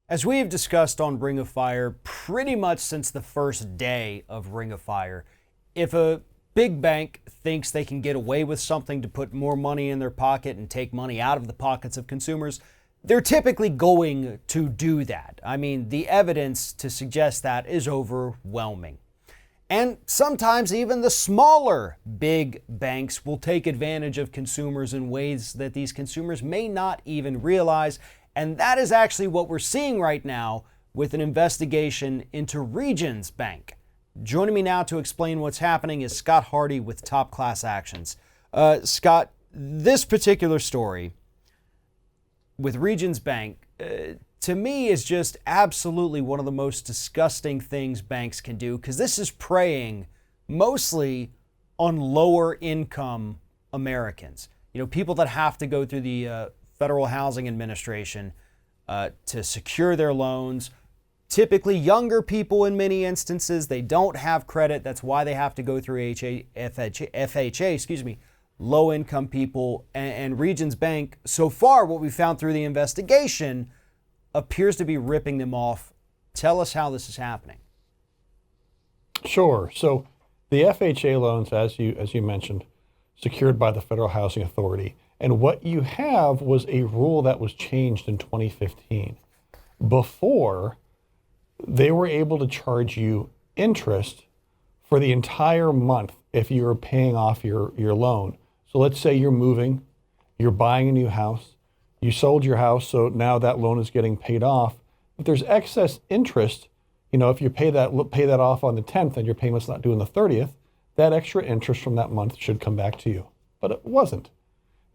As we have discussed on Ring of Fire pretty much since the first day of Ring of Fire, if a big bank thinks they can get away with something to put more money in their pocket and take money out of the pockets of consumers, they're typically going to do that. I mean, the evidence to suggest that is overwhelming. And sometimes even the smaller big banks will take advantage of consumers in ways that these consumers may not even realize. And that is actually what we're seeing right now with an investigation into Regions Bank. Joining me now to explain what's happening is Scott Hardy with Top Class Actions. Scott, this particular story with Regions Bank, to me, is just absolutely one of the most disgusting things banks can do, because this is preying mostly on lower income Americans. You know, people that have to go through the Federal Housing Administration to secure their loans. Typically younger people in many instances. They don't have credit. That's why they have to go through FHA, low income people. And Regions Bank, so far what we found through the investigation, appears to be ripping them off. Tell us how this is happening. Sure. So the FHA loans, as you mentioned, secured by the Federal Housing Authority. And what you have was a rule that was changed in 2015. Before, they were able to charge you interest for the entire month if you were paying off your loan. So let's say you're moving, you're buying a new house, you sold your house, so now that loan is getting paid off. If there's excess interest, if you pay that off on the 10th and your payment's not due on the 30th, that extra interest from that month should come back to you. But it wasn't.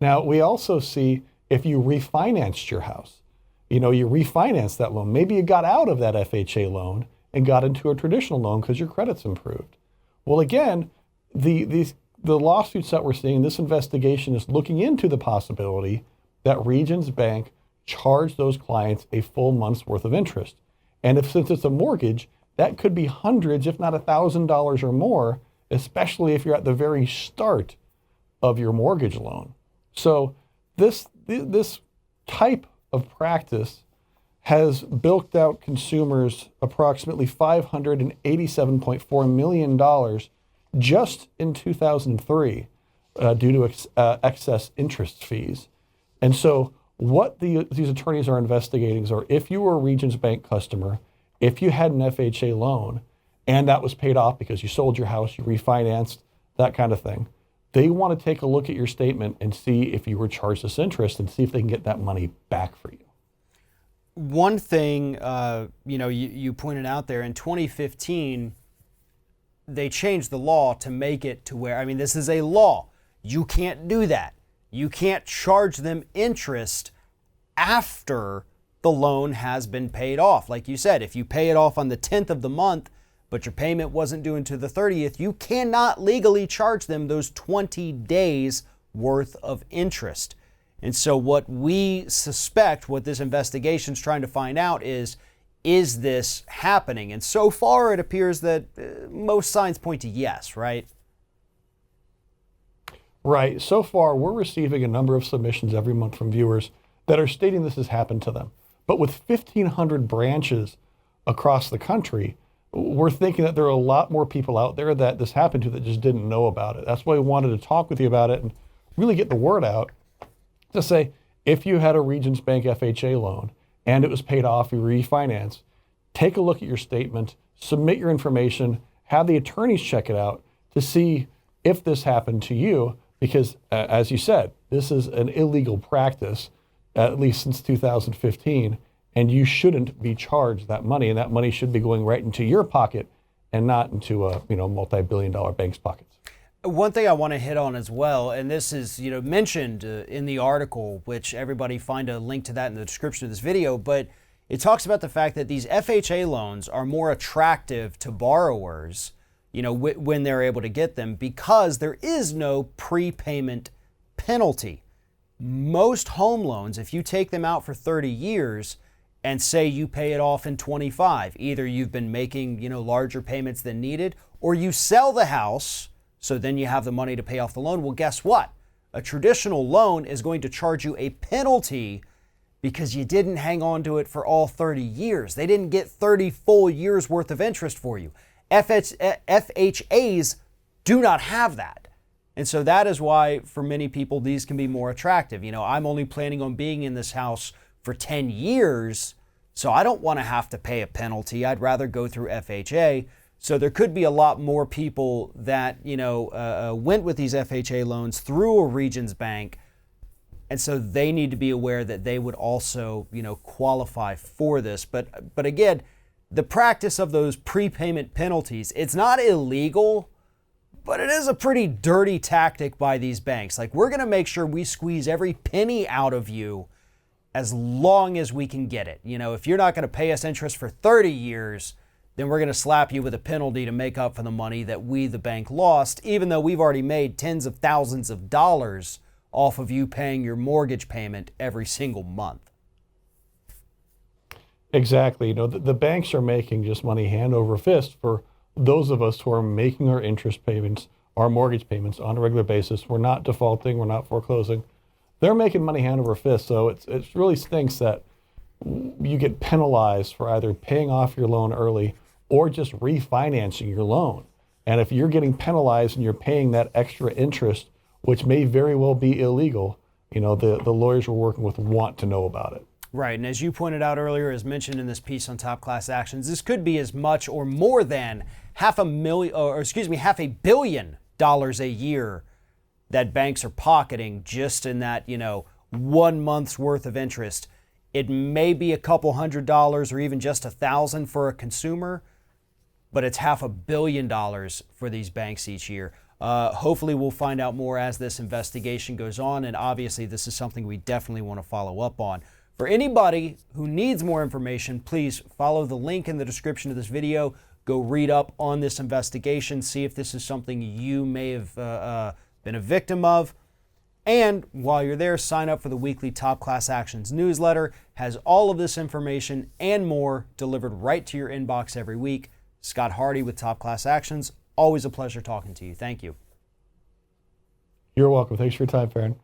Now, we also see if you refinanced your house, you refinanced that loan. Maybe you got out of that FHA loan and got into a traditional loan because your credit's improved. Well, again, the lawsuits that we're seeing, this investigation is looking into the possibility that Regions Bank charged those clients a full month's worth of interest. And since it's a mortgage, that could be hundreds, if not $1,000 or more, especially if you're at the very start of your mortgage loan. So this type of practice has bilked out consumers approximately $587.4 million just in 2003 due to excess interest fees. And so what these attorneys are investigating is, if you were a Regions Bank customer, if you had an FHA loan and that was paid off because you sold your house, you refinanced, that kind of thing, they want to take a look at your statement and see if you were charged this interest and see if they can get that money back for you. One thing, you pointed out there, in 2015, they changed the law to make it to where, this is a law. You can't do that. You can't charge them interest after the loan has been paid off. Like you said, if you pay it off on the 10th of the month, but your payment wasn't due until the 30th, you cannot legally charge them those 20 days worth of interest. And so what we suspect, what this investigation is trying to find out is this happening? And so far it appears that most signs point to yes, right? Right. So far we're receiving a number of submissions every month from viewers that are stating this has happened to them. But with 1,500 branches across the country, we're thinking that there are a lot more people out there that this happened to that just didn't know about it. That's why we wanted to talk with you about it and really get the word out to say, if you had a Regions Bank FHA loan and it was paid off, you refinance, take a look at your statement, submit your information, have the attorneys check it out to see if this happened to you, because as you said, this is an illegal practice, at least since 2015. And you shouldn't be charged that money, and that money should be going right into your pocket and not into a multi-billion-dollar bank's pockets. One thing I want to hit on as well, and this is mentioned in the article, which everybody find a link to that in the description of this video, but it talks about the fact that these FHA loans are more attractive to borrowers, when they're able to get them, because there is no prepayment penalty. Most home loans, if you take them out for 30 years, and say you pay it off in 25, either you've been making, larger payments than needed, or you sell the house, so then you have the money to pay off the loan. Well, guess what? A traditional loan is going to charge you a penalty because you didn't hang on to it for all 30 years. They didn't get 30 full years worth of interest for you. FHAs do not have that. And so that is why for many people these can be more attractive. You know, I'm only planning on being in this house for 10 years, so I don't want to have to pay a penalty. I'd rather go through FHA. So there could be a lot more people that, went with these FHA loans through a Regions Bank. And so they need to be aware that they would also, qualify for this. But again, the practice of those prepayment penalties, it's not illegal, but it is a pretty dirty tactic by these banks. Like, we're going to make sure we squeeze every penny out of you as long as we can get it. If you're not going to pay us interest for 30 years, then we're going to slap you with a penalty to make up for the money that we, the bank, lost, even though we've already made tens of thousands of dollars off of you paying your mortgage payment every single month. Exactly. The banks are making just money hand over fist for those of us who are making our interest payments, our mortgage payments on a regular basis. We're not defaulting, we're not foreclosing. They're making money hand over fist. So it really stinks that you get penalized for either paying off your loan early or just refinancing your loan. And if you're getting penalized and you're paying that extra interest, which may very well be illegal, the lawyers we're working with want to know about it. Right, and as you pointed out earlier, as mentioned in this piece on Top Class Actions, this could be as much or more than $500 billion a year that banks are pocketing just in that, 1 month's worth of interest. It may be a couple $100 or even just $1,000 for a consumer, but it's $500 million for these banks each year. Hopefully we'll find out more as this investigation goes on, and obviously this is something we definitely want to follow up on. For anybody who needs more information, please follow the link in the description of this video. Go read up on this investigation, see if this is something you may have been a victim of. And while you're there, sign up for the weekly Top Class Actions newsletter. Has all of this information and more delivered right to your inbox every week. Scott Hardy with Top Class Actions. Always a pleasure talking to you. Thank you. You're welcome. Thanks for your time, Farron.